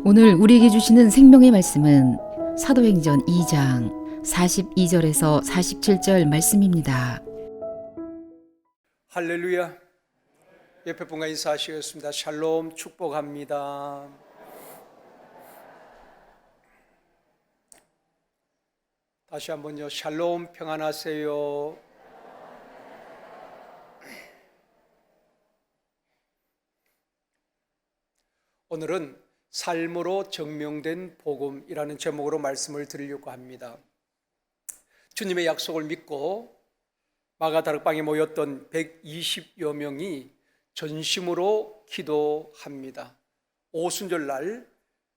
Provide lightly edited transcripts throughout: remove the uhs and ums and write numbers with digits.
오늘 우리에게 주시는 생명의 말씀은 사도행전 2장 42절에서 47절 말씀입니다. 할렐루야. 옆에 분과 인사하시겠습니다. 샬롬, 축복합니다. 다시 한번요. 샬롬, 평안하세요. 오늘은 삶으로 증명된 복음이라는 제목으로 말씀을 드리려고 합니다. 주님의 약속을 믿고 마가다락방에 모였던 120여 명이 전심으로 기도합니다. 오순절날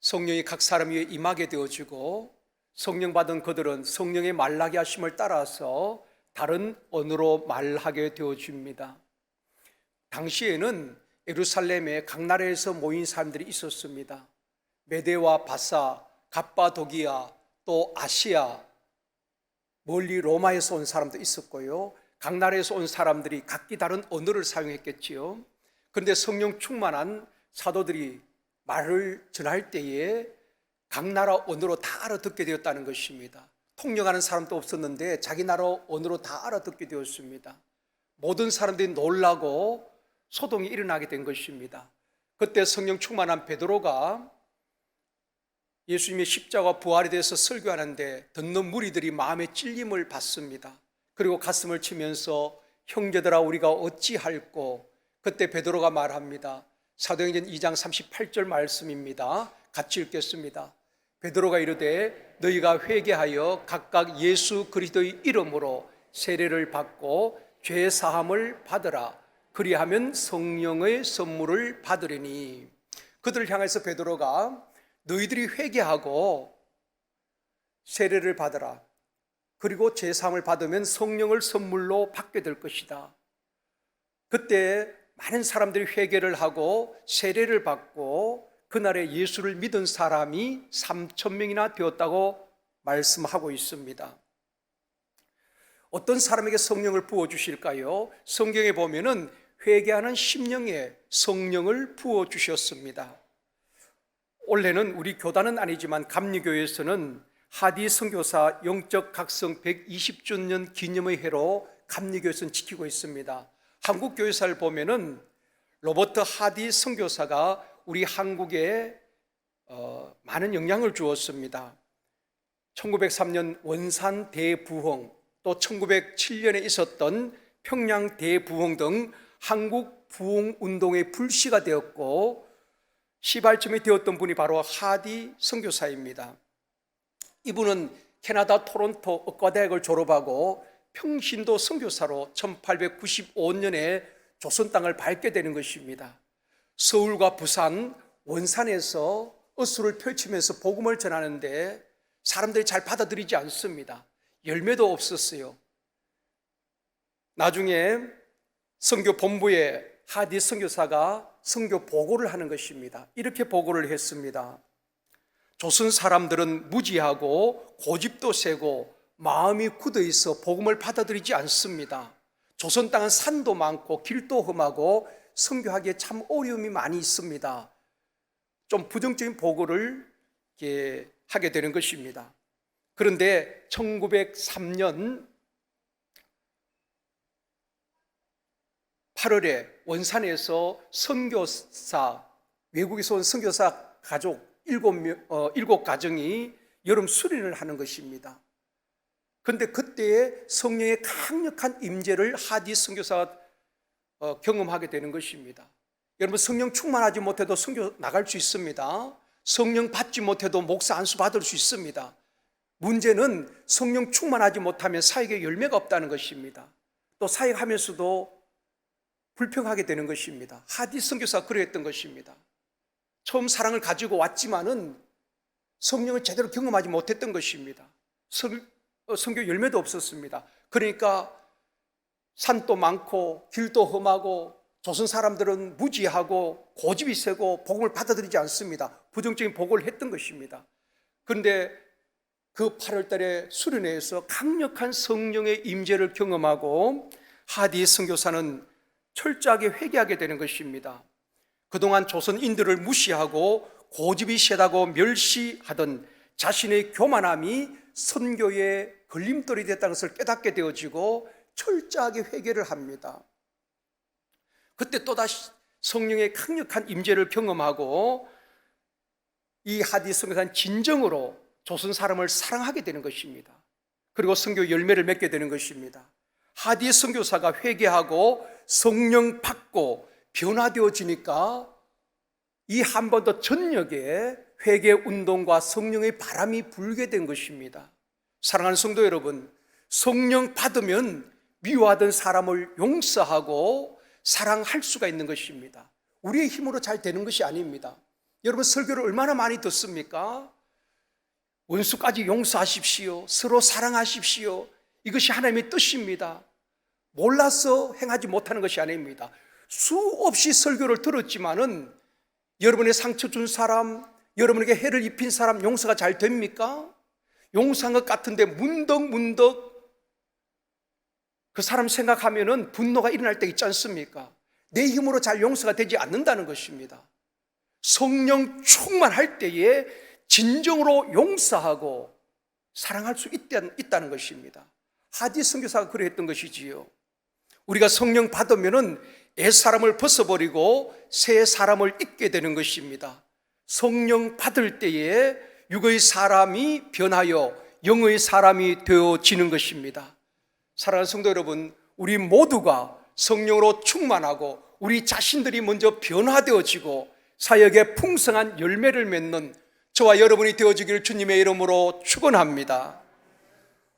성령이 각 사람 위에 임하게 되어지고 성령 받은 그들은 성령의 말하게 하심을 따라서 다른 언어로 말하게 되어집니다. 당시에는 예루살렘에 각 나라에서 모인 사람들이 있었습니다. 메데와 바사, 갑바도기아, 또 아시아, 멀리 로마에서 온 사람도 있었고요. 각 나라에서 온 사람들이 각기 다른 언어를 사용했겠지요. 그런데 성령 충만한 사도들이 말을 전할 때에 각 나라 언어로 다 알아듣게 되었다는 것입니다. 통역하는 사람도 없었는데 자기 나라 언어로 다 알아듣게 되었습니다. 모든 사람들이 놀라고 소동이 일어나게 된 것입니다. 그때 성령 충만한 베드로가 예수님의 십자가 부활에 대해서 설교하는데 듣는 무리들이 마음에 찔림을 받습니다. 그리고 가슴을 치면서 형제들아 우리가 어찌할꼬. 그때 베드로가 말합니다. 사도행전 2장 38절 말씀입니다. 같이 읽겠습니다. 베드로가 이르되 너희가 회개하여 각각 예수 그리스도의 이름으로 세례를 받고 죄 사함을 받으라. 그리하면 성령의 선물을 받으리니. 그들을 향해서 베드로가 너희들이 회개하고 세례를 받으라. 그리고 죄 사함을 받으면 성령을 선물로 받게 될 것이다. 그때 많은 사람들이 회개를 하고 세례를 받고 그날에 예수를 믿은 사람이 3,000명이나 되었다고 말씀하고 있습니다. 어떤 사람에게 성령을 부어주실까요? 성경에 보면은 회개하는 심령에 성령을 부어주셨습니다. 올해는 우리 교단은 아니지만 감리교회에서는 하디 선교사 영적 각성 120주년 기념의 해로 감리교회에서는 지키고 있습니다. 한국 교회사를 보면은 로버트 하디 선교사가 우리 한국에 많은 영향을 주었습니다. 1903년 원산 대부흥, 또 1907년에 있었던 평양 대부흥 등 한국 부흥 운동의 불씨가 되었고 시발점이 되었던 분이 바로 하디 선교사입니다. 이분은 캐나다 토론토 의과대학을 졸업하고 평신도 선교사로 1895년에 조선 땅을 밟게 되는 것입니다. 서울과 부산, 원산에서 어수를 펼치면서 복음을 전하는데 사람들이 잘 받아들이지 않습니다. 열매도 없었어요. 나중에 선교 본부에 하디 선교사가 선교 보고를 하는 것입니다. 이렇게 보고를 했습니다. 조선 사람들은 무지하고 고집도 세고 마음이 굳어 있어 복음을 받아들이지 않습니다. 조선 땅은 산도 많고 길도 험하고 선교하기에 참 어려움이 많이 있습니다. 좀 부정적인 보고를 하게 되는 것입니다. 그런데 1903년 8월에 원산에서 선교사, 외국에서 온 선교사 가족 7가정이 여름 수련을 하는 것입니다. 그런데 그때의 성령의 강력한 임재를 하디 선교사가 경험하게 되는 것입니다. 여러분, 성령 충만하지 못해도 선교 나갈 수 있습니다. 성령 받지 못해도 목사 안수 받을 수 있습니다. 문제는 성령 충만하지 못하면 사역에 열매가 없다는 것입니다. 또 사역하면서도 불평하게 되는 것입니다. 하디 선교사가 그랬던 것입니다. 처음 사랑을 가지고 왔지만은 성령을 제대로 경험하지 못했던 것입니다. 선교 열매도 없었습니다. 그러니까 산도 많고 길도 험하고 조선 사람들은 무지하고 고집이 세고 복음을 받아들이지 않습니다. 부정적인 보고를 했던 것입니다. 그런데 그 8월 달에 수련회에서 강력한 성령의 임재를 경험하고 하디 선교사는 철저하게 회개하게 되는 것입니다. 그동안 조선인들을 무시하고 고집이 세다고 멸시하던 자신의 교만함이 선교의 걸림돌이 됐다는 것을 깨닫게 되어지고 철저하게 회개를 합니다. 그때 또다시 성령의 강력한 임재를 경험하고 이 하디 선교사는 진정으로 조선 사람을 사랑하게 되는 것입니다. 그리고 선교 열매를 맺게 되는 것입니다. 하디 선교사가 회개하고 성령 받고 변화되어지니까 이 한반도 전역에 회개 운동과 성령의 바람이 불게 된 것입니다. 사랑하는 성도 여러분, 성령 받으면 미워하던 사람을 용서하고 사랑할 수가 있는 것입니다. 우리의 힘으로 잘 되는 것이 아닙니다. 여러분, 설교를 얼마나 많이 듣습니까? 원수까지 용서하십시오. 서로 사랑하십시오. 이것이 하나님의 뜻입니다. 몰라서 행하지 못하는 것이 아닙니다. 수없이 설교를 들었지만은 여러분의 상처 준 사람, 여러분에게 해를 입힌 사람 용서가 잘 됩니까? 용서한 것 같은데 문득문득 그 사람 생각하면은 분노가 일어날 때 있지 않습니까? 내 힘으로 잘 용서가 되지 않는다는 것입니다. 성령 충만할 때에 진정으로 용서하고 사랑할 수 있다는 것입니다. 하디 선교사가 그랬던 것이지요. 우리가 성령 받으면은 옛사람을 벗어버리고 새 사람을 입게 되는 것입니다. 성령 받을 때에 육의 사람이 변하여 영의 사람이 되어지는 것입니다. 사랑하는 성도 여러분, 우리 모두가 성령으로 충만하고 우리 자신들이 먼저 변화되어지고 사역에 풍성한 열매를 맺는 저와 여러분이 되어지기를 주님의 이름으로 축원합니다.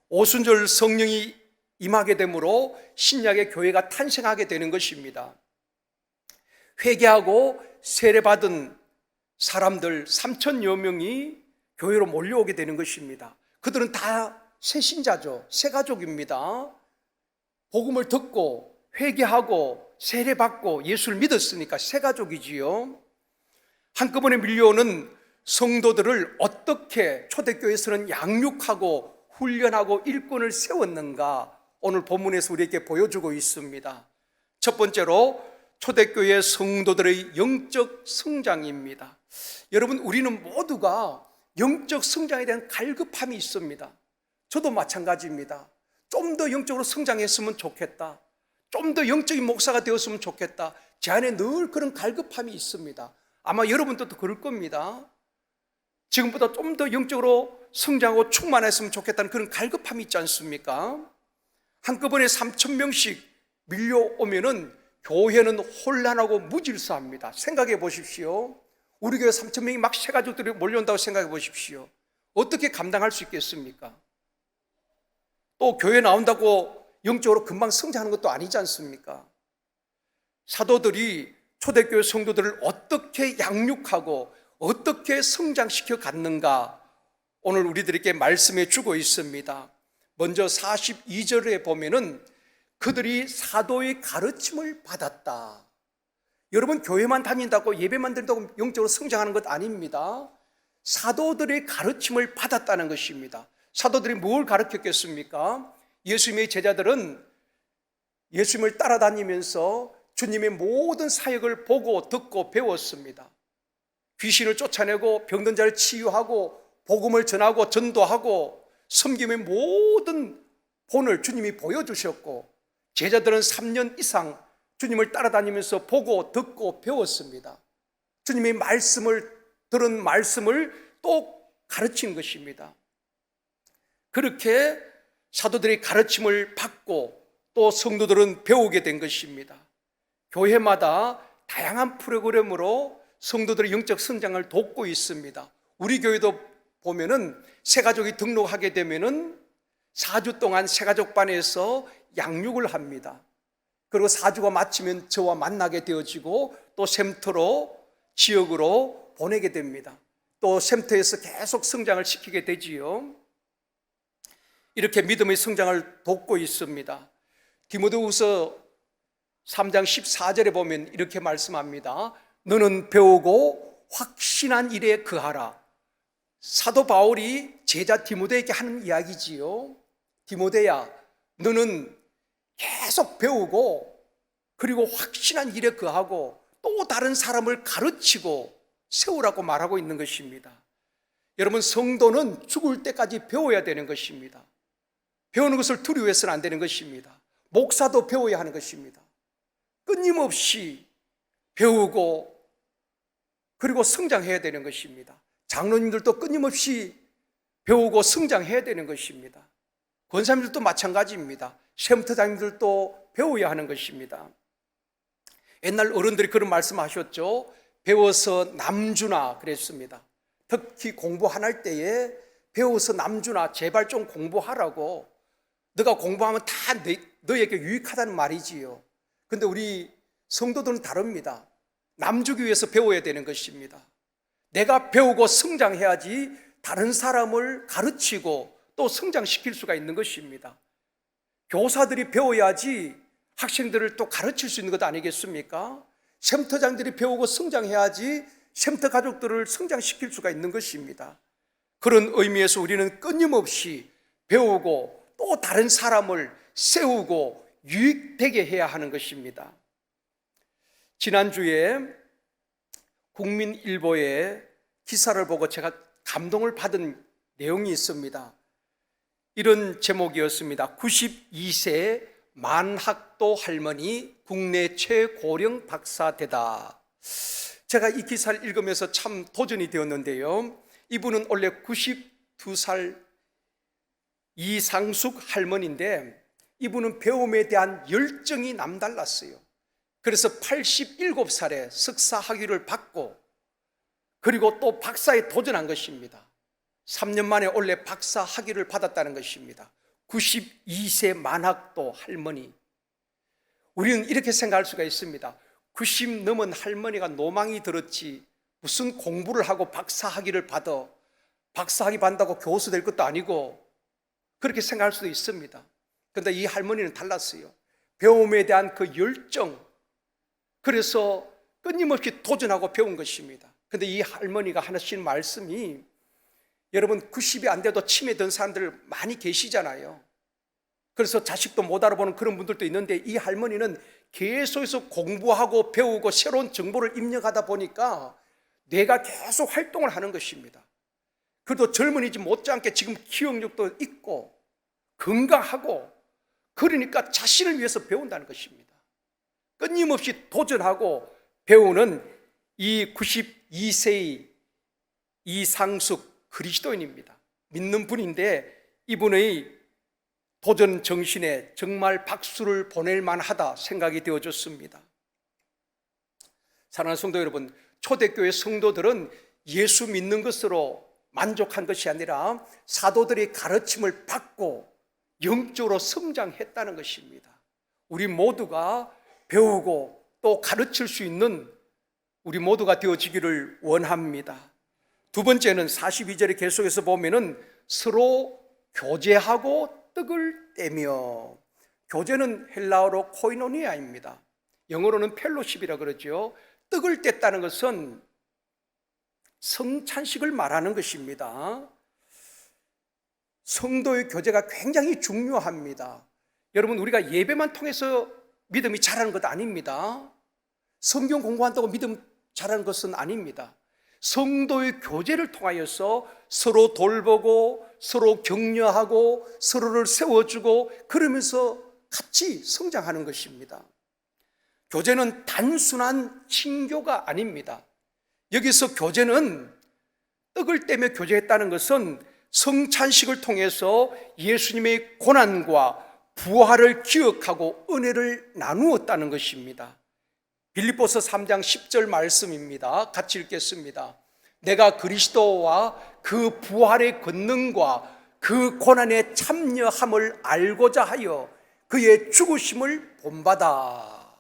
오순절 성령이 임하게 되므로 신약의 교회가 탄생하게 되는 것입니다. 회개하고 세례받은 사람들 3,000여 명이 교회로 몰려오게 되는 것입니다. 그들은 다 새신자죠. 새가족입니다. 복음을 듣고 회개하고 세례받고 예수를 믿었으니까 새가족이지요. 한꺼번에 밀려오는 성도들을 어떻게 초대교회에서는 양육하고 훈련하고 일꾼을 세웠는가, 오늘 본문에서 우리에게 보여주고 있습니다. 첫 번째로 초대교회 성도들의 영적 성장입니다. 여러분, 우리는 모두가 영적 성장에 대한 갈급함이 있습니다. 저도 마찬가지입니다. 좀 더 영적으로 성장했으면 좋겠다, 좀 더 영적인 목사가 되었으면 좋겠다, 제 안에 늘 그런 갈급함이 있습니다. 아마 여러분도 그럴 겁니다. 지금보다 좀 더 영적으로 성장하고 충만했으면 좋겠다는 그런 갈급함이 있지 않습니까? 한꺼번에 3,000명씩 밀려오면은 교회는 혼란하고 무질서합니다. 생각해 보십시오. 우리 교회 3,000명이 막 새가족들이 몰려온다고 생각해 보십시오. 어떻게 감당할 수 있겠습니까? 또 교회 나온다고 영적으로 금방 성장하는 것도 아니지 않습니까? 사도들이 초대교회 성도들을 어떻게 양육하고 어떻게 성장시켜 갔는가, 오늘 우리들에게 말씀해 주고 있습니다. 먼저 42절에 보면은 그들이 사도의 가르침을 받았다. 여러분, 교회만 다닌다고 예배만 드린다고 영적으로 성장하는 것 아닙니다. 사도들의 가르침을 받았다는 것입니다. 사도들이 뭘 가르쳤겠습니까? 예수님의 제자들은 예수님을 따라다니면서 주님의 모든 사역을 보고 듣고 배웠습니다. 귀신을 쫓아내고 병든 자를 치유하고 복음을 전하고 전도하고 섬김의 모든 본을 주님이 보여주셨고, 제자들은 3년 이상 주님을 따라다니면서 보고 듣고 배웠습니다. 주님의 말씀을 들은 말씀을 또 가르친 것입니다. 그렇게 사도들의 가르침을 받고 또 성도들은 배우게 된 것입니다. 교회마다 다양한 프로그램으로 성도들의 영적 성장을 돕고 있습니다. 우리 교회도 보면은 새가족이 등록하게 되면은 4주 동안 새가족반에서 양육을 합니다. 그리고 4주가 마치면 저와 만나게 되어지고 또 샘터로 지역으로 보내게 됩니다. 또 샘터에서 계속 성장을 시키게 되지요. 이렇게 믿음의 성장을 돕고 있습니다. 디모데후서 3장 14절에 보면 이렇게 말씀합니다. 너는 배우고 확신한 일에 거하라. 사도 바울이 제자 디모데에게 하는 이야기지요. 디모데야, 너는 계속 배우고 그리고 확신한 일에 거하고 또 다른 사람을 가르치고 세우라고 말하고 있는 것입니다. 여러분, 성도는 죽을 때까지 배워야 되는 것입니다. 배우는 것을 두려워해서는 안 되는 것입니다. 목사도 배워야 하는 것입니다. 끊임없이 배우고 그리고 성장해야 되는 것입니다. 장로님들도 끊임없이 배우고 성장해야 되는 것입니다. 권사님들도 마찬가지입니다. 샘터장님들도 배워야 하는 것입니다. 옛날 어른들이 그런 말씀하셨죠. 배워서 남주나 그랬습니다. 특히 공부 안 할 때에 배워서 남주나 제발 좀 공부하라고. 너가 공부하면 다 너에게 유익하다는 말이지요. 근데 우리 성도들은 다릅니다. 남주기 위해서 배워야 되는 것입니다. 내가 배우고 성장해야지 다른 사람을 가르치고 또 성장시킬 수가 있는 것입니다. 교사들이 배워야지 학생들을 또 가르칠 수 있는 것 아니겠습니까? 샘터장들이 배우고 성장해야지 샘터 가족들을 성장시킬 수가 있는 것입니다. 그런 의미에서 우리는 끊임없이 배우고 또 다른 사람을 세우고 유익되게 해야 하는 것입니다. 지난주에 국민일보의 기사를 보고 제가 감동을 받은 내용이 있습니다. 이런 제목이었습니다. 92세 만학도 할머니 국내 최고령 박사되다. 제가 이 기사를 읽으면서 참 도전이 되었는데요. 이분은 원래 92살 이상숙 할머니인데 이분은 배움에 대한 열정이 남달랐어요. 그래서 87살에 석사 학위를 받고 그리고 또 박사에 도전한 것입니다. 3년 만에 원래 박사 학위를 받았다는 것입니다. 92세 만학도 할머니. 우리는 이렇게 생각할 수가 있습니다. 90 넘은 할머니가 노망이 들었지 무슨 공부를 하고 박사 학위를 받아 박사 학위 받는다고 교수 될 것도 아니고 그렇게 생각할 수도 있습니다. 그런데 이 할머니는 달랐어요. 배움에 대한 그 열정, 그래서 끊임없이 도전하고 배운 것입니다. 그런데 이 할머니가 하시는 말씀이, 여러분 90이 안 돼도 치매 든 사람들 많이 계시잖아요. 그래서 자식도 못 알아보는 그런 분들도 있는데 이 할머니는 계속해서 공부하고 배우고 새로운 정보를 입력하다 보니까 뇌가 계속 활동을 하는 것입니다. 그래도 젊은이지 못지않게 지금 기억력도 있고 건강하고, 그러니까 자신을 위해서 배운다는 것입니다. 끊임없이 도전하고 배우는 이 92세의 이상숙 그리스도인입니다. 믿는 분인데 이분의 도전 정신에 정말 박수를 보낼 만하다 생각이 되어졌습니다. 사랑하는 성도 여러분, 초대교회 성도들은 예수 믿는 것으로 만족한 것이 아니라 사도들의 가르침을 받고 영적으로 성장했다는 것입니다. 우리 모두가 배우고 또 가르칠 수 있는 우리 모두가 되어지기를 원합니다. 두 번째는 42절에 계속해서 보면은 서로 교제하고 떡을 떼며, 교제는 헬라어로 코이노니아입니다. 영어로는 펠로십이라 그러죠. 떡을 뗐다는 것은 성찬식을 말하는 것입니다. 성도의 교제가 굉장히 중요합니다. 여러분, 우리가 예배만 통해서 믿음이 자라는 것 아닙니다. 성경 공부한다고 믿음 자라는 것은 아닙니다. 성도의 교제를 통하여서 서로 돌보고 서로 격려하고 서로를 세워주고 그러면서 같이 성장하는 것입니다. 교제는 단순한 친교가 아닙니다. 여기서 교제는 떡을 떼며 교제했다는 것은 성찬식을 통해서 예수님의 고난과 부활을 기억하고 은혜를 나누었다는 것입니다. 빌립보서 3장 10절 말씀입니다. 같이 읽겠습니다. 내가 그리스도와 그 부활의 권능과 그 고난에 참여함을 알고자 하여 그의 죽으심을 본받아.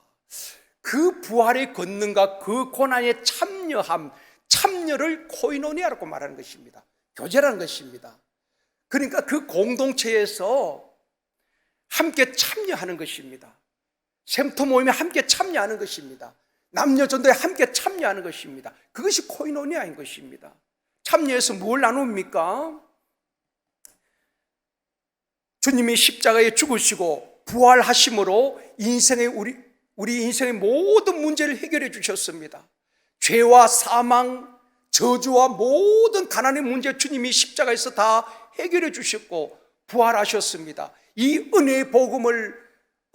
그 부활의 권능과 그 고난에 참여함, 참여를 코이노니아라고 말하는 것입니다. 교제라는 것입니다. 그러니까 그 공동체에서 함께 참여하는 것입니다. 샘터 모임에 함께 참여하는 것입니다. 남녀 전도에 함께 참여하는 것입니다. 그것이 코이노니아인 것입니다. 참여해서 뭘 나눕니까? 주님이 십자가에 죽으시고 부활하심으로 인생의 우리 인생의 모든 문제를 해결해 주셨습니다. 죄와 사망, 저주와 모든 가난의 문제 주님이 십자가에서 다 해결해 주셨고 부활하셨습니다. 이 은혜의 복음을,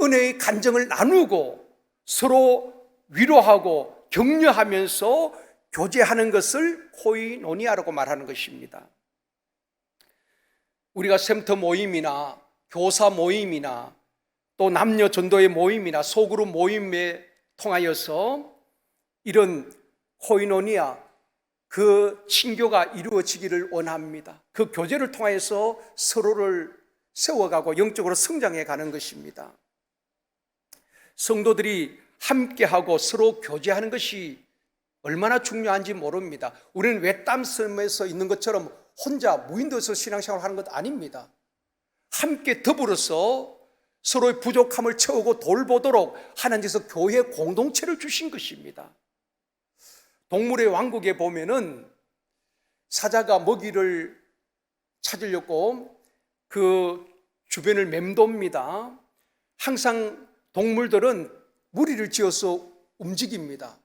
은혜의 간정을 나누고 서로 위로하고 격려하면서 교제하는 것을 코이노니아라고 말하는 것입니다. 우리가 샘터 모임이나 교사 모임이나 또 남녀 전도의 모임이나 소그룹 모임에 통하여서 이런 코이노니아, 그 친교가 이루어지기를 원합니다. 그 교제를 통해서 서로를 세워가고 영적으로 성장해 가는 것입니다. 성도들이 함께하고 서로 교제하는 것이 얼마나 중요한지 모릅니다. 우리는 외딴 섬에서 있는 것처럼 혼자 무인도에서 신앙생활을 하는 것 아닙니다. 함께 더불어서 서로의 부족함을 채우고 돌보도록 하나님께서 교회 공동체를 주신 것입니다. 동물의 왕국에 보면은 사자가 먹이를 찾으려고 그 주변을 맴돕니다. 항상 동물들은 무리를 지어서 움직입니다.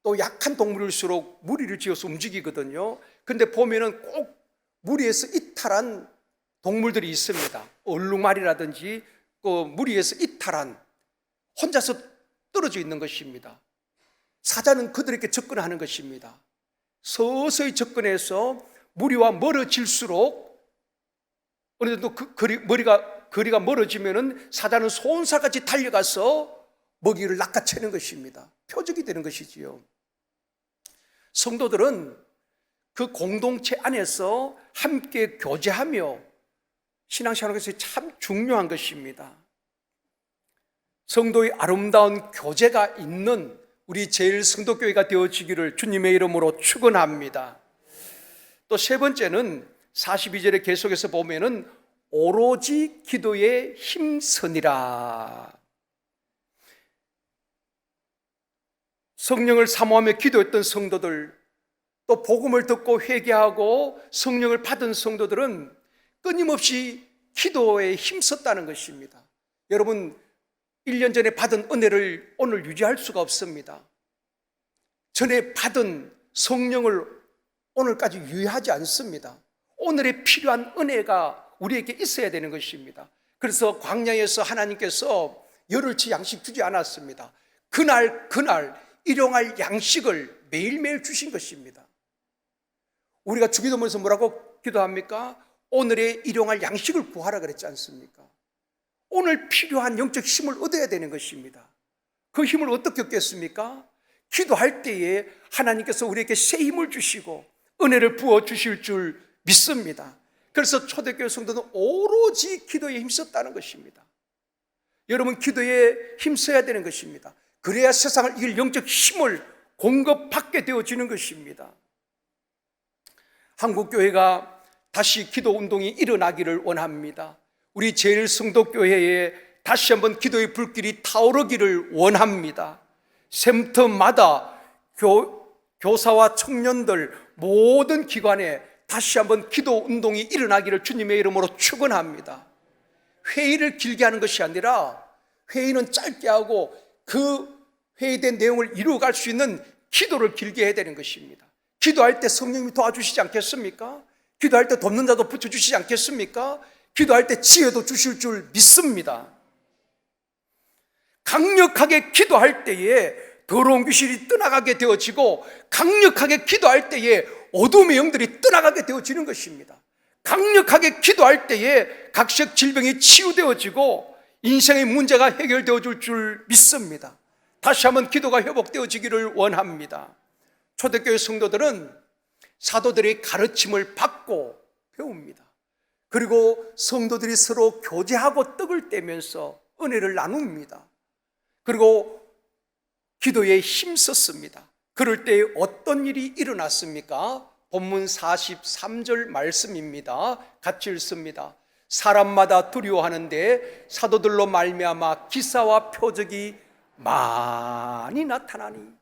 또 약한 동물일수록 무리를 지어서 움직이거든요. 근데 보면은 꼭 무리에서 이탈한 동물들이 있습니다. 얼룩말이라든지 그 무리에서 이탈한, 혼자서 떨어져 있는 것입니다. 사자는 그들에게 접근하는 것입니다. 서서히 접근해서 무리와 멀어질수록 어느 정도 거리가 멀어지면은 사자는 소원사같이 달려가서 먹이를 낚아채는 것입니다. 표적이 되는 것이지요. 성도들은 그 공동체 안에서 함께 교제하며 신앙생활에서 참 중요한 것입니다. 성도의 아름다운 교제가 있는 우리 제일성도교회가 되어지기를 주님의 이름으로 축원합니다. 또 세 번째는 42절에 계속해서 보면은 오로지 기도에 힘쓰니라. 성령을 사모하며 기도했던 성도들, 또 복음을 듣고 회개하고 성령을 받은 성도들은 끊임없이 기도에 힘썼다는 것입니다. 여러분, 1년 전에 받은 은혜를 오늘 유지할 수가 없습니다. 전에 받은 성령을 오늘까지 유의하지 않습니다. 오늘에 필요한 은혜가 우리에게 있어야 되는 것입니다. 그래서 광야에서 하나님께서 열흘치 양식 주지 않았습니다. 그날 일용할 양식을 매일매일 주신 것입니다. 우리가 주기도문에서 뭐라고 기도합니까? 오늘의 일용할 양식을 구하라 그랬지 않습니까? 오늘 필요한 영적 힘을 얻어야 되는 것입니다. 그 힘을 어떻게 얻겠습니까? 기도할 때에 하나님께서 우리에게 새 힘을 주시고 은혜를 부어주실 줄 믿습니다. 그래서 초대교회 성도는 오로지 기도에 힘썼다는 것입니다. 여러분, 기도에 힘써야 되는 것입니다. 그래야 세상을 이길 영적 힘을 공급받게 되어지는 것입니다. 한국교회가 다시 기도 운동이 일어나기를 원합니다. 우리 제일성도교회에 다시 한번 기도의 불길이 타오르기를 원합니다. 샘터마다 교사와 청년들 모든 기관에 다시 한번 기도 운동이 일어나기를 주님의 이름으로 축원합니다. 회의를 길게 하는 것이 아니라 회의는 짧게 하고 그 회의된 내용을 이루어갈 수 있는 기도를 길게 해야 되는 것입니다. 기도할 때 성령님이 도와주시지 않겠습니까? 기도할 때 돕는 자도 붙여주시지 않겠습니까? 기도할 때 지혜도 주실 줄 믿습니다. 강력하게 기도할 때에 더러운 귀신이 떠나가게 되어지고, 강력하게 기도할 때에 어둠의 영들이 떠나가게 되어지는 것입니다. 강력하게 기도할 때에 각색 질병이 치유되어지고 인생의 문제가 해결되어질 줄 믿습니다. 다시 한번 기도가 회복되어지기를 원합니다. 초대교회 성도들은 사도들의 가르침을 받고 배웁니다. 그리고 성도들이 서로 교제하고 떡을 떼면서 은혜를 나눕니다. 그리고 기도에 힘썼습니다. 그럴 때 어떤 일이 일어났습니까? 본문 43절 말씀입니다. 같이 읽습니다. 사람마다 두려워하는데 사도들로 말미암아 기사와 표적이 많이 나타나니.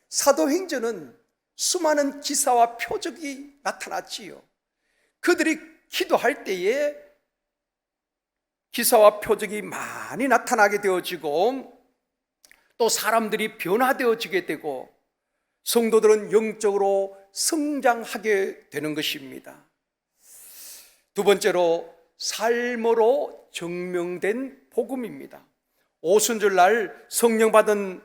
사도행전은 수많은 기사와 표적이 나타났지요. 그들이 기도할 때에 기사와 표적이 많이 나타나게 되어지고 또 사람들이 변화되어지게 되고 성도들은 영적으로 성장하게 되는 것입니다. 두 번째로 삶으로 증명된 복음입니다. 오순절날 성령 받은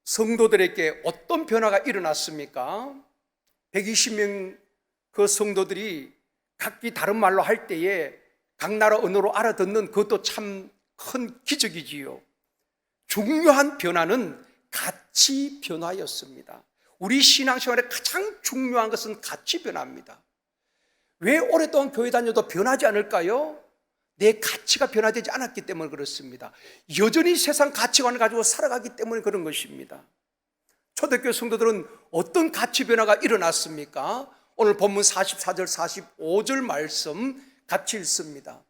성도들에게 어떤 변화가 일어났습니까? 120명 그 성도들이 각기 다른 말로 할 때에 각 나라 언어로 알아듣는 그것도 참 큰 기적이지요. 중요한 변화는 가치 변화였습니다. 우리 신앙생활에 가장 중요한 것은 가치 변화입니다. 왜 오랫동안 교회 다녀도 변하지 않을까요? 내 가치가 변화되지 않았기 때문에 그렇습니다. 여전히 세상 가치관을 가지고 살아가기 때문에 그런 것입니다. 초대교회 성도들은 어떤 가치 변화가 일어났습니까? 오늘 본문 44절 45절 말씀 같이 읽습니다.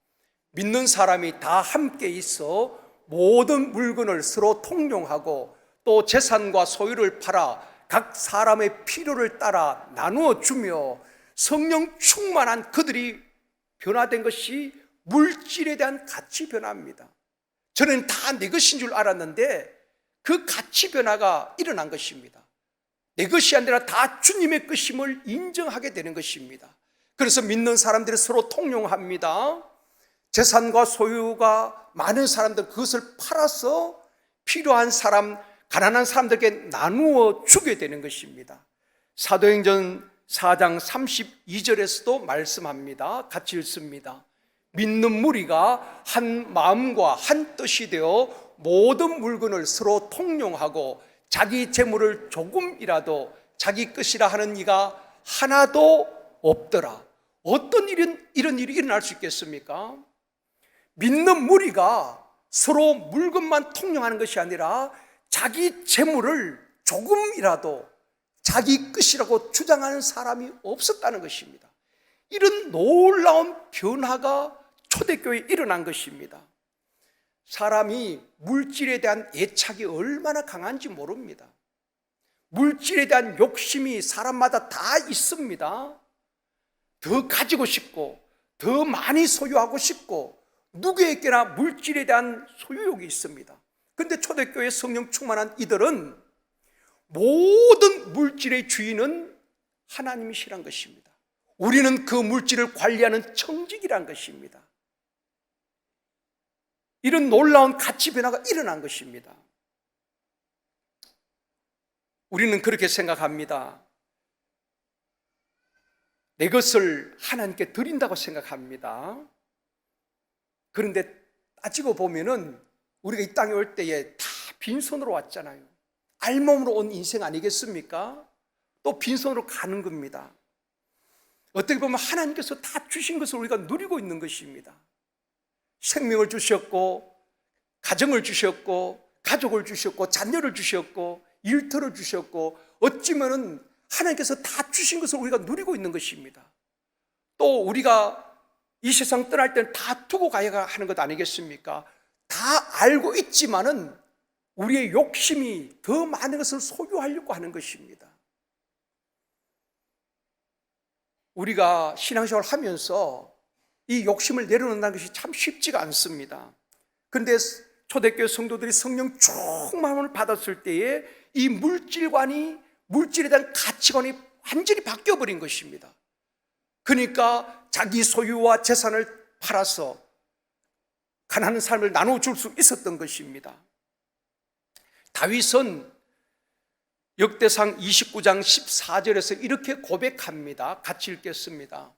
믿는 사람이 다 함께 있어 모든 물건을 서로 통용하고 또 재산과 소유를 팔아 각 사람의 필요를 따라 나누어 주며 성령 충만한 그들이 변화된 것이 물질에 대한 가치 변화입니다. 저는 다 내 것인 줄 알았는데 그 가치 변화가 일어난 것입니다. 내 것이 아니라 다 주님의 것임을 인정하게 되는 것입니다. 그래서 믿는 사람들이 서로 통용합니다. 재산과 소유가 많은 사람들 그것을 팔아서 필요한 사람, 가난한 사람들에게 나누어 주게 되는 것입니다. 사도행전 4장 32절에서도 말씀합니다. 같이 읽습니다. 믿는 무리가 한 마음과 한 뜻이 되어 모든 물건을 서로 통용하고 자기 재물을 조금이라도 자기 것이라 하는 이가 하나도 없더라. 어떤 이런 일이 일어날 수 있겠습니까? 믿는 무리가 서로 물건만 통용하는 것이 아니라 자기 재물을 조금이라도 자기 것이라고 주장하는 사람이 없었다는 것입니다. 이런 놀라운 변화가 초대교회에 일어난 것입니다. 사람이 물질에 대한 애착이 얼마나 강한지 모릅니다. 물질에 대한 욕심이 사람마다 다 있습니다. 더 가지고 싶고 더 많이 소유하고 싶고 누구에게나 물질에 대한 소유욕이 있습니다. 그런데 초대교회 성령 충만한 이들은 모든 물질의 주인은 하나님이시란 것입니다. 우리는 그 물질을 관리하는 청직이란 것입니다. 이런 놀라운 가치 변화가 일어난 것입니다. 우리는 그렇게 생각합니다. 내 것을 하나님께 드린다고 생각합니다. 그런데 따지고 보면은 우리가 이 땅에 올 때에 다 빈손으로 왔잖아요. 알몸으로 온 인생 아니겠습니까? 또 빈손으로 가는 겁니다. 어떻게 보면 하나님께서 다 주신 것을 우리가 누리고 있는 것입니다. 생명을 주셨고 가정을 주셨고 가족을 주셨고 자녀를 주셨고 일터를 주셨고 어찌면은 하나님께서 다 주신 것을 우리가 누리고 있는 것입니다. 또 우리가 이 세상 떠날 때는 다 두고 가야 하는 것 아니겠습니까? 다 알고 있지만은 우리의 욕심이 더 많은 것을 소유하려고 하는 것입니다. 우리가 신앙생활을 하면서 이 욕심을 내려놓는다는 것이 참 쉽지가 않습니다. 그런데 초대교회 성도들이 성령 충만을 받았을 때에 이 물질에 대한 가치관이 완전히 바뀌어버린 것입니다. 그러니까 자기 소유와 재산을 팔아서 가난한 사람을 나눠줄 수 있었던 것입니다. 다윗은 역대상 29장 14절에서 이렇게 고백합니다. 같이 읽겠습니다.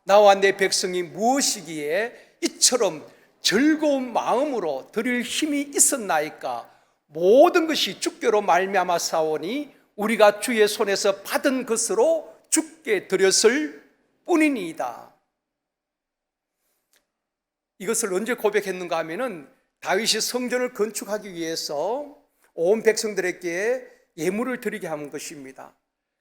나와 내 백성이 무엇이기에 이처럼 즐거운 마음으로 드릴 힘이 있었나이까? 모든 것이 주께로 말미암아 사오니 우리가 주의 손에서 받은 것으로 주께 드렸을 뿐이니이다. 이것을 언제 고백했는가 하면은 다윗이 성전을 건축하기 위해서 온 백성들에게 예물을 드리게 한 것입니다.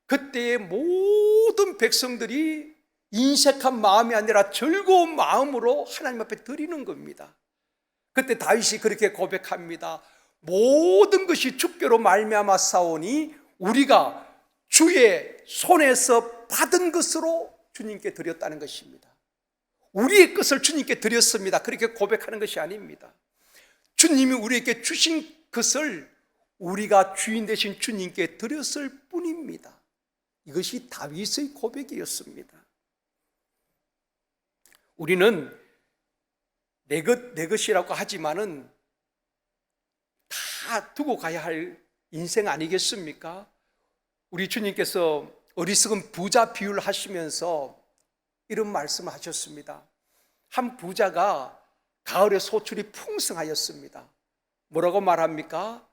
그때의 모든 백성들이 인색한 마음이 아니라 즐거운 마음으로 하나님 앞에 드리는 겁니다. 그때 다윗이 그렇게 고백합니다. 모든 것이 주께로 말미암아 싸우니 우리가 주의 손에서 받은 것으로 주님께 드렸다는 것입니다. 우리의 것을 주님께 드렸습니다. 그렇게 고백하는 것이 아닙니다. 주님이 우리에게 주신 그것을 우리가 주인 되신 주님께 드렸을 뿐입니다. 이것이 다윗의 고백이었습니다. 우리는 내 것이라고 하지만은 다 두고 가야 할 인생 아니겠습니까? 우리 주님께서 어리석은 부자 비유를 하시면서 이런 말씀을 하셨습니다. 한 부자가 가을에 소출이 풍성하였습니다. 뭐라고 말합니까?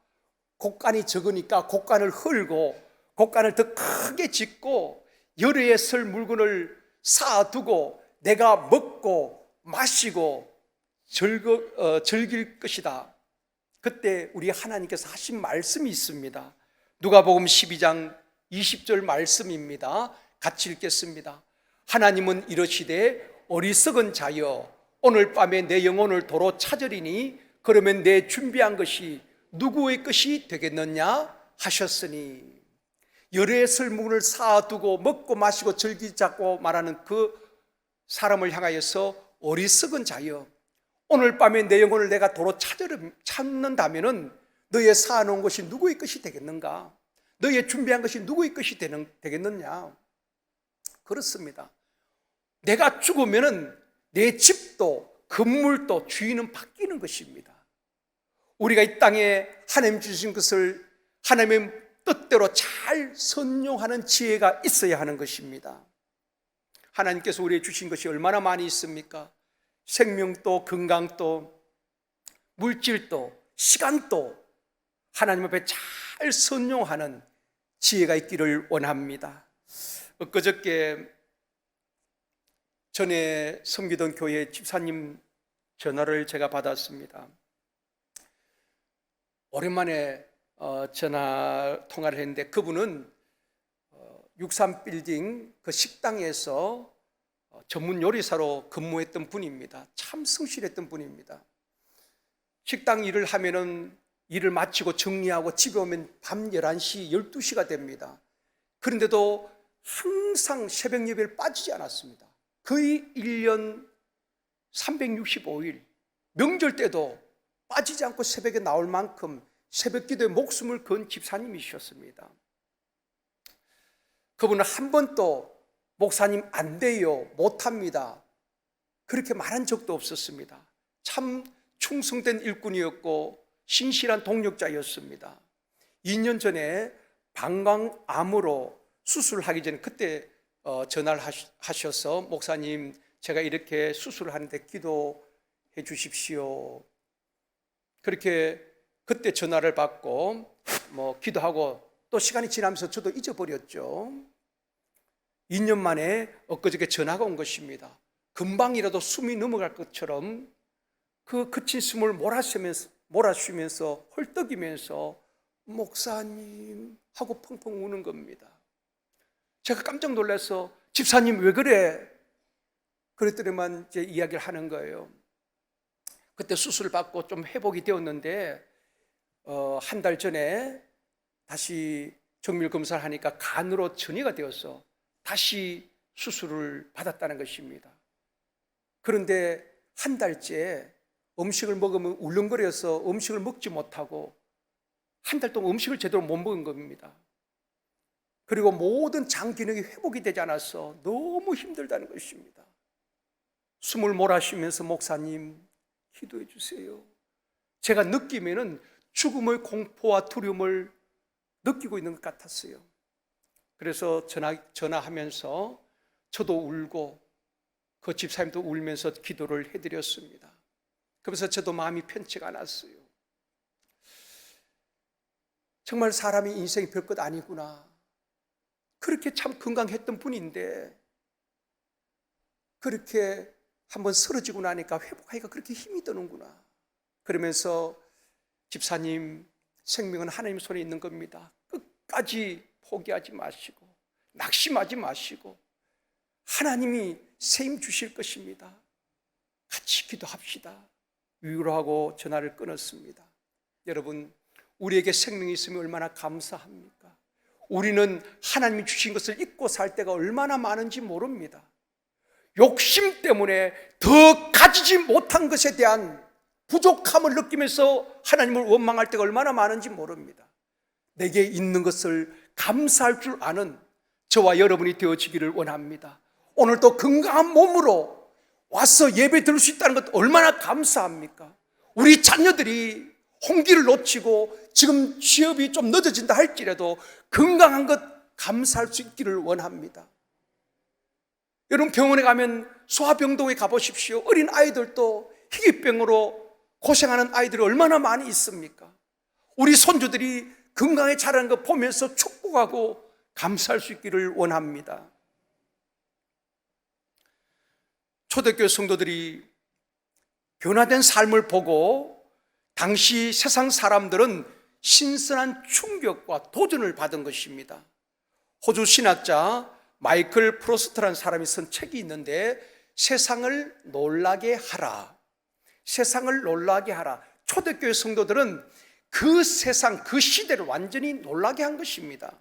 곡간이 적으니까 곡간을 헐고 곡간을 더 크게 짓고 열에 쓸 물건을 쌓아두고 내가 먹고 마시고 즐길 것이다. 그때 우리 하나님께서 하신 말씀이 있습니다. 누가복음 12장 20절 말씀입니다. 같이 읽겠습니다. 하나님은 이러시되 어리석은 자여 오늘 밤에 내 영혼을 도로 찾으리니 그러면 내 준비한 것이 누구의 것이 되겠느냐 하셨으니, 열에 쓸 물건을 쌓아두고 먹고 마시고 즐기자고 말하는 그 사람을 향하여서 어리석은 자여 오늘 밤에 내 영혼을 내가 도로 찾는다면은 너의 쌓아놓은 것이 누구의 것이 되겠는가? 너의 준비한 것이 누구의 것이 되겠느냐? 그렇습니다. 내가 죽으면은 내 집도 건물도 주인은 바뀌는 것입니다. 우리가 이 땅에 하나님 주신 것을 하나님의 뜻대로 잘 선용하는 지혜가 있어야 하는 것입니다. 하나님께서 우리에게 주신 것이 얼마나 많이 있습니까? 생명도, 건강도, 물질도, 시간도 하나님 앞에 잘 선용하는 지혜가 있기를 원합니다. 엊그저께 전에 섬기던 교회 집사님 전화를 제가 받았습니다. 오랜만에 전화 통화를 했는데 그분은 63빌딩 그 식당에서 전문 요리사로 근무했던 분입니다. 참 성실했던 분입니다. 식당 일을 하면은 일을 마치고 정리하고 집에 오면 밤 11시, 12시가 됩니다. 그런데도 항상 새벽 예배를 빠지지 않았습니다. 거의 1년 365일 명절 때도 빠지지 않고 새벽에 나올 만큼 새벽 기도에 목숨을 건 집사님이셨습니다. 그분은 한 번도 목사님 안 돼요, 못합니다 그렇게 말한 적도 없었습니다. 참 충성된 일꾼이었고 신실한 동력자였습니다. 2년 전에 방광암으로 수술하기 전에 그때 전화를 하셔서 목사님 제가 이렇게 수술을 하는데 기도해 주십시오. 그렇게 그때 전화를 받고 기도하고 또 시간이 지나면서 저도 잊어버렸죠. 2년 만에 엊그저께 전화가 온 것입니다. 금방이라도 숨이 넘어갈 것처럼 그 그친 숨을 몰아쉬면서 헐떡이면서 목사님 하고 펑펑 우는 겁니다. 제가 깜짝 놀라서 집사님 왜 그래? 그랬더니만 이제 이야기를 하는 거예요. 그때 수술을 받고 좀 회복이 되었는데 한 달 전에 다시 정밀 검사를 하니까 간으로 전이가 되어서 다시 수술을 받았다는 것입니다. 그런데 한 달째 음식을 먹으면 울렁거려서 음식을 먹지 못하고 한 달 동안 음식을 제대로 못 먹은 겁니다. 그리고 모든 장 기능이 회복이 되지 않아서 너무 힘들다는 것입니다. 숨을 몰아쉬면서 목사님 기도해 주세요. 제가 느끼면은 죽음의 공포와 두려움을 느끼고 있는 것 같았어요. 그래서 전화하면서 저도 울고 그 집사님도 울면서 기도를 해드렸습니다. 그래서 저도 마음이 편치가 않았어요. 정말 사람이 인생이 별것 아니구나. 그렇게 참 건강했던 분인데 그렇게 한번 쓰러지고 나니까 회복하기가 그렇게 힘이 드는구나. 그러면서 집사님, 생명은 하나님 손에 있는 겁니다. 끝까지 포기하지 마시고 낙심하지 마시고 하나님이 세임 주실 것입니다. 같이 기도합시다. 위로하고 전화를 끊었습니다. 여러분, 우리에게 생명이 있으면 얼마나 감사합니까? 우리는 하나님이 주신 것을 잊고 살 때가 얼마나 많은지 모릅니다. 욕심 때문에 더 가지지 못한 것에 대한 부족함을 느끼면서 하나님을 원망할 때가 얼마나 많은지 모릅니다. 내게 있는 것을 감사할 줄 아는 저와 여러분이 되어지기를 원합니다. 오늘도 건강한 몸으로 와서 예배 드릴 수 있다는 것 얼마나 감사합니까? 우리 자녀들이 홍기를 놓치고 지금 취업이 좀 늦어진다 할지라도 건강한 것 감사할 수 있기를 원합니다. 여러분, 병원에 가면 소아병동에 가보십시오. 어린 아이들도 희귀병으로 고생하는 아이들이 얼마나 많이 있습니까? 우리 손주들이 건강에 자라는 것 보면서 축복하고 감사할 수 있기를 원합니다. 초대교회 성도들이 변화된 삶을 보고 당시 세상 사람들은 신선한 충격과 도전을 받은 것입니다. 호주 신학자 마이클 프로스트라는 사람이 쓴 책이 있는데, 세상을 놀라게 하라. 세상을 놀라게 하라. 초대교회 성도들은 그 세상, 그 시대를 완전히 놀라게 한 것입니다.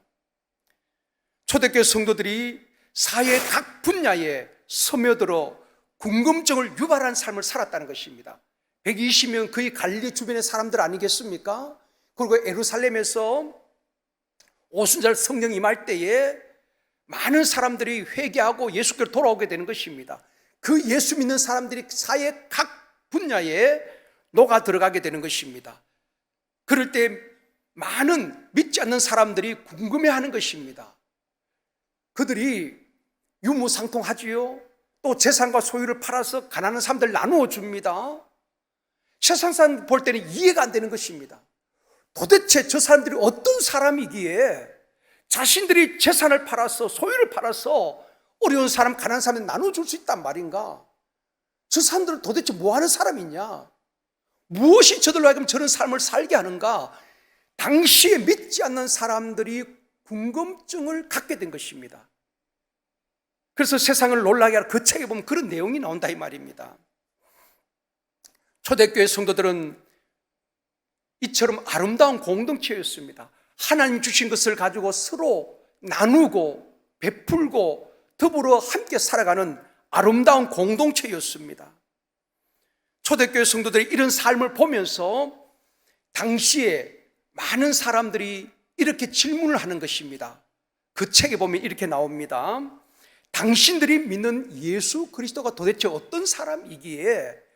초대교회 성도들이 사회의 각 분야에 스며들어 궁금증을 유발한 삶을 살았다는 것입니다. 120명 거의 갈릴리 주변의 사람들 아니겠습니까? 그리고 예루살렘에서 오순절 성령 임할 때에 많은 사람들이 회개하고 예수께로 돌아오게 되는 것입니다. 그 예수 믿는 사람들이 사회의 각 분야에 녹아 들어가게 되는 것입니다. 그럴 때 많은 믿지 않는 사람들이 궁금해하는 것입니다. 그들이 유무상통하지요. 또 재산과 소유를 팔아서 가난한 사람들 나누어 줍니다. 세상 사람 볼 때는 이해가 안 되는 것입니다. 도대체 저 사람들이 어떤 사람이기에 자신들이 재산을 팔아서, 소유를 팔아서 어려운 사람, 가난한 사람에 나눠줄 수 있단 말인가? 저 사람들은 도대체 뭐 하는 사람이냐? 무엇이 저들로 하여금 저런 삶을 살게 하는가? 당시에 믿지 않는 사람들이 궁금증을 갖게 된 것입니다. 그래서 세상을 놀라게 하라, 그 책에 보면 그런 내용이 나온다 이 말입니다. 초대교회 성도들은 이처럼 아름다운 공동체였습니다. 하나님 주신 것을 가지고 서로 나누고 베풀고 더불어 함께 살아가는 아름다운 공동체였습니다. 초대교회 성도들이 이런 삶을 보면서 당시에 많은 사람들이 이렇게 질문을 하는 것입니다. 그 책에 보면 이렇게 나옵니다. 당신들이 믿는 예수 그리스도가 도대체 어떤 사람이기에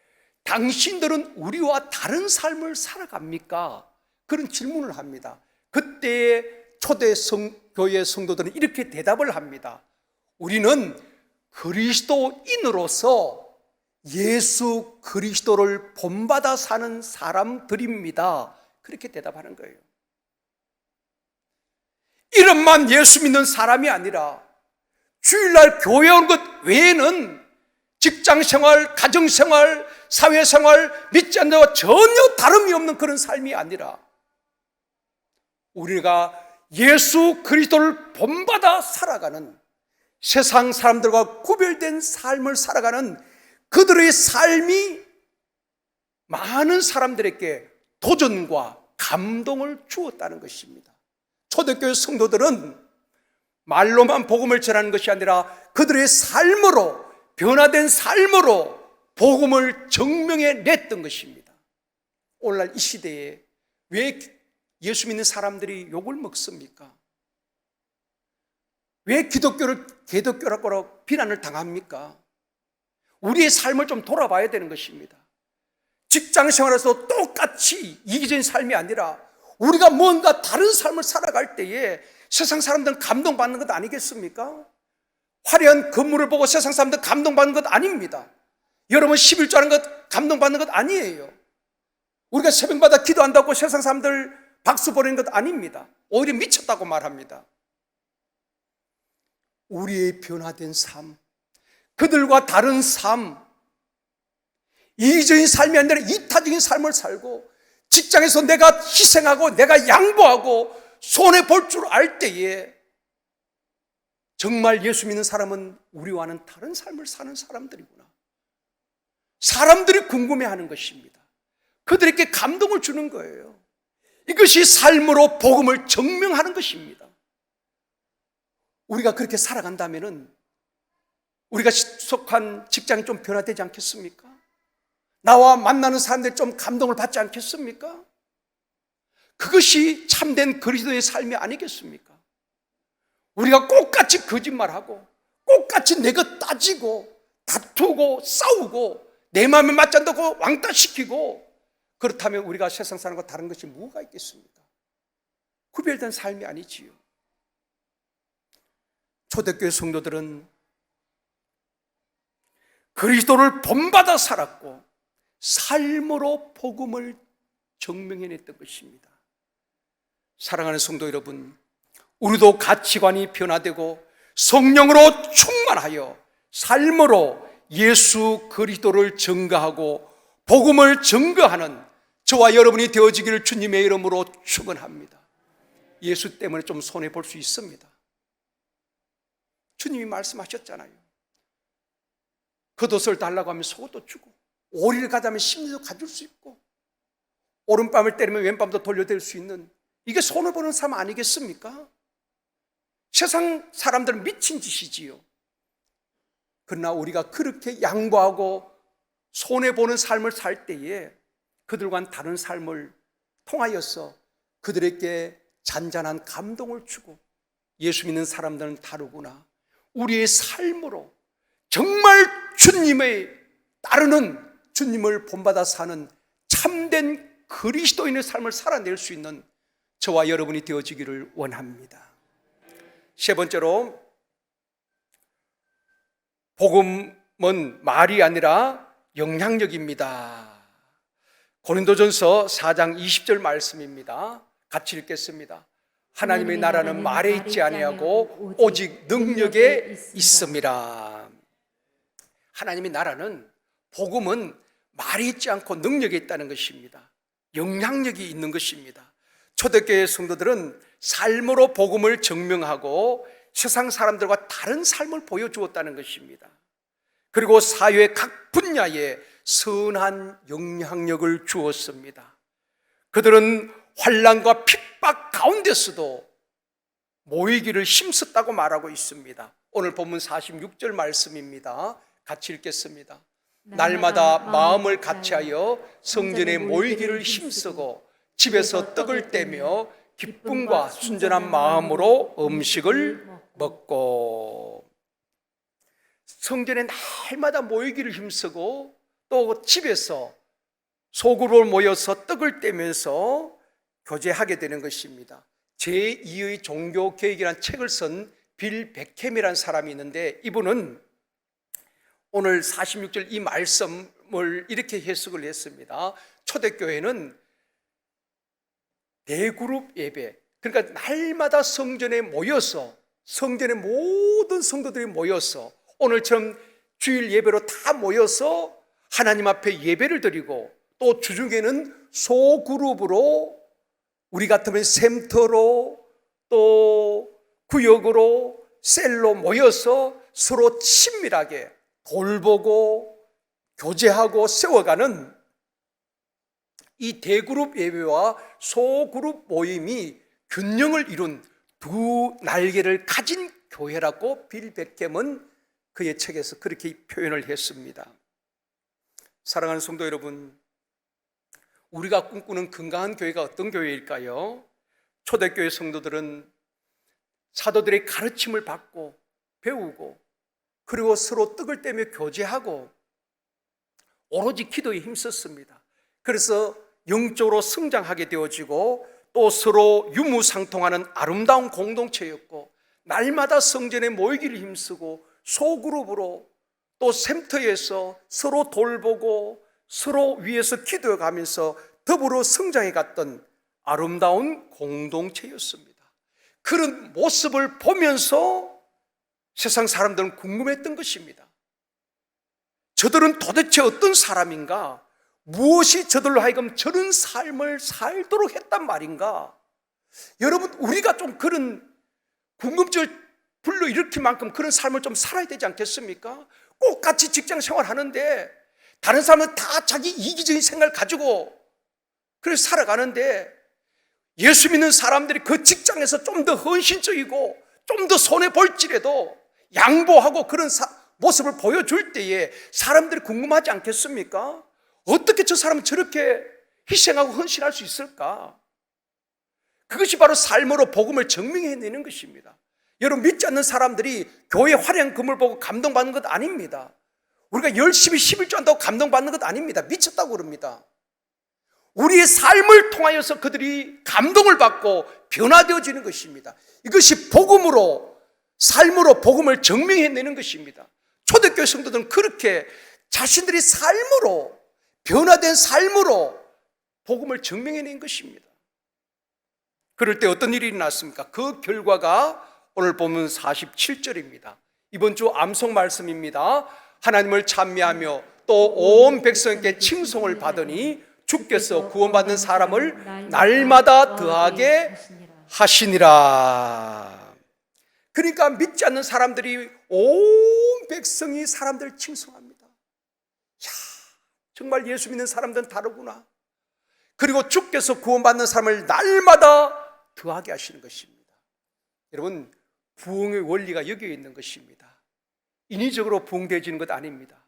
당신들은 우리와 다른 삶을 살아갑니까? 그런 질문을 합니다. 그때 초대 교회 성도들은 이렇게 대답을 합니다. 우리는 그리스도인으로서 예수 그리스도를 본받아 사는 사람들입니다. 그렇게 대답하는 거예요. 이름만 예수 믿는 사람이 아니라 주일날 교회 온 것 외에는 직장생활, 가정생활, 사회생활, 믿지 않는 자와 전혀 다름이 없는 그런 삶이 아니라 우리가 예수 그리스도를 본받아 살아가는, 세상 사람들과 구별된 삶을 살아가는 그들의 삶이 많은 사람들에게 도전과 감동을 주었다는 것입니다. 초대교회 성도들은 말로만 복음을 전하는 것이 아니라 그들의 삶으로, 변화된 삶으로 복음을 증명해 냈던 것입니다. 오늘날 이 시대에 왜 예수 믿는 사람들이 욕을 먹습니까? 왜 기독교를 개독교라고 비난을 당합니까? 우리의 삶을 좀 돌아봐야 되는 것입니다. 직장 생활에서 똑같이 이기적인 삶이 아니라 우리가 뭔가 다른 삶을 살아갈 때에 세상 사람들은 감동받는 것 아니겠습니까? 화려한 건물을 보고 세상 사람들 감동받는 것 아닙니다. 여러분 11조 하는 것 감동받는 것 아니에요. 우리가 새벽마다 기도한다고 세상 사람들 박수 보내는 것 아닙니다. 오히려 미쳤다고 말합니다. 우리의 변화된 삶, 그들과 다른 삶, 이기적인 삶이 아니라 이타적인 삶을 살고 직장에서 내가 희생하고 내가 양보하고 손해볼 줄 알 때에 정말 예수 믿는 사람은 우리와는 다른 삶을 사는 사람들이구나. 사람들이 궁금해하는 것입니다. 그들에게 감동을 주는 거예요. 이것이 삶으로 복음을 증명하는 것입니다. 우리가 그렇게 살아간다면 우리가 속한 직장이 좀 변화되지 않겠습니까? 나와 만나는 사람들이 좀 감동을 받지 않겠습니까? 그것이 참된 그리스도의 삶이 아니겠습니까? 우리가 똑같이 거짓말하고 똑같이 내 것 따지고 다투고 싸우고 내 마음에 맞지 않다고 왕따시키고, 그렇다면 우리가 세상 사람과 다른 것이 뭐가 있겠습니까? 구별된 삶이 아니지요. 초대교회 성도들은 그리스도를 본받아 살았고 삶으로 복음을 증명해냈던 것입니다. 사랑하는 성도 여러분, 우리도 가치관이 변화되고 성령으로 충만하여 삶으로 예수 그리스도를 증거하고 복음을 증거하는 저와 여러분이 되어지기를 주님의 이름으로 축원합니다. 예수 때문에 좀 손해볼 수 있습니다. 주님이 말씀하셨잖아요. 겉옷을 달라고 하면 속옷도 주고, 오리를 가자면 심리도 가질 수 있고, 오른밤을 때리면 왼밤도 돌려댈 수 있는, 이게 손해보는 삶 아니겠습니까? 세상 사람들은 미친 짓이지요. 그러나 우리가 그렇게 양보하고 손해보는 삶을 살 때에 그들과는 다른 삶을 통하여서 그들에게 잔잔한 감동을 주고, 예수 믿는 사람들은 다르구나, 우리의 삶으로 정말 주님의 따르는, 주님을 본받아 사는 참된 그리스도인의 삶을 살아낼 수 있는 저와 여러분이 되어지기를 원합니다. 세 번째로, 복음은 말이 아니라 영향력입니다. 고린도전서 4장 20절 말씀입니다. 같이 읽겠습니다. 하나님의 나라는 말에 있지 아니하고 오직 능력에 있습니다. 하나님의 나라는, 복음은 말에 있지 않고 능력에 있다는 것입니다. 영향력이 있는 것입니다. 초대교회 성도들은 삶으로 복음을 증명하고 세상 사람들과 다른 삶을 보여주었다는 것입니다. 그리고 사회의 각 분야에 선한 영향력을 주었습니다. 그들은 환난과 핍박 가운데서도 모이기를 힘썼다고 말하고 있습니다. 오늘 본문 46절 말씀입니다. 같이 읽겠습니다. 날마다 마음을 같이하여 성전에 모이기를 힘쓰고 집에서 떡을 떼며 기쁨과 순전한 마음으로 음식을 먹고, 성전에 날마다 모이기를 힘쓰고 또 집에서 소그룹으로 모여서 떡을 떼면서 교제하게 되는 것입니다. 제2의 종교개혁이라는 책을 쓴 빌 베켐이라는 사람이 있는데, 이분은 오늘 46절 이 말씀을 이렇게 해석을 했습니다. 초대교회는 대그룹 예배, 그러니까 날마다 성전에 모여서, 성전에 모든 성도들이 모여서 오늘처럼 주일 예배로 다 모여서 하나님 앞에 예배를 드리고, 또 주중에는 소그룹으로, 우리 같으면 샘터로 또 구역으로 셀로 모여서 서로 친밀하게 돌보고 교제하고 세워가는 이 대그룹 예배와 소그룹 모임이 균형을 이룬 두 날개를 가진 교회라고 빌 베켐은 그의 책에서 그렇게 표현을 했습니다. 사랑하는 성도 여러분, 우리가 꿈꾸는 건강한 교회가 어떤 교회일까요? 초대교회 성도들은 사도들의 가르침을 받고 배우고, 그리고 서로 떡을 떼며 교제하고 오로지 기도에 힘썼습니다. 그래서 영적으로 성장하게 되어지고 또 서로 유무상통하는 아름다운 공동체였고, 날마다 성전에 모이기를 힘쓰고 소그룹으로 또 샘터에서 서로 돌보고 서로 위해서 기도해 가면서 더불어 성장해 갔던 아름다운 공동체였습니다. 그런 모습을 보면서 세상 사람들은 궁금했던 것입니다. 저들은 도대체 어떤 사람인가? 무엇이 저들로 하여금 저런 삶을 살도록 했단 말인가? 여러분, 우리가 좀 그런 궁금증을 불러일으킬 만큼 그런 삶을 좀 살아야 되지 않겠습니까? 꼭 같이 직장 생활하는데 다른 사람은 다 자기 이기적인 생각을 가지고 그래서 살아가는데, 예수 믿는 사람들이 그 직장에서 좀 더 헌신적이고 좀 더 손해볼지라도 양보하고 그런 모습을 보여줄 때에 사람들이 궁금하지 않겠습니까? 어떻게 저 사람은 저렇게 희생하고 헌신할 수 있을까? 그것이 바로 삶으로 복음을 증명해내는 것입니다. 여러분, 믿지 않는 사람들이 교회 활약금을 보고 감동받는 것 아닙니다. 우리가 열심히 11조 한다고 감동받는 것 아닙니다. 미쳤다고 그럽니다. 우리의 삶을 통하여서 그들이 감동을 받고 변화되어지는 것입니다. 이것이 복음으로, 삶으로 복음을 증명해내는 것입니다. 초대교회 성도들은 그렇게 자신들이 삶으로, 변화된 삶으로 복음을 증명해낸 것입니다. 그럴 때 어떤 일이 일어났습니까? 그 결과가 오늘 보면 47절입니다. 이번 주 암송 말씀입니다. 하나님을 찬미하며 또 온 백성에게 칭송을 받으니 주께서 구원받는 사람을 날마다 더하게 하시니라. 그러니까 믿지 않는 사람들이 온 백성이 사람들을 칭송합니다. 야, 정말 예수 믿는 사람들은 다르구나. 그리고 주께서 구원받는 사람을 날마다 더하게 하시는 것입니다. 여러분, 부흥의 원리가 여기에 있는 것입니다. 인위적으로 부흥되어지는 것 아닙니다.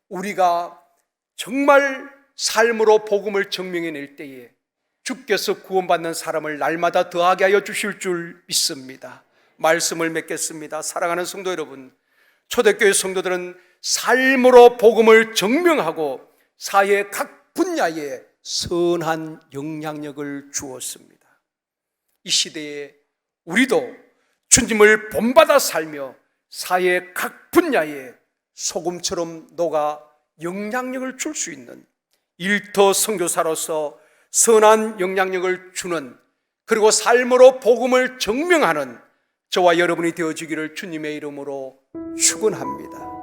우리가 정말 삶으로 복음을 증명해낼 때에 주께서 구원받는 사람을 날마다 더하게 하여 주실 줄 믿습니다. 말씀을 맺겠습니다. 사랑하는 성도 여러분, 초대교회 성도들은 삶으로 복음을 증명하고 사회 각 분야에 선한 영향력을 주었습니다. 이 시대에 우리도 주님을 본받아 살며 사회 각 분야에 소금처럼 녹아 영향력을 줄 수 있는 일터 선교사로서 선한 영향력을 주는, 그리고 삶으로 복음을 증명하는 저와 여러분이 되어지기를 주님의 이름으로 축원합니다.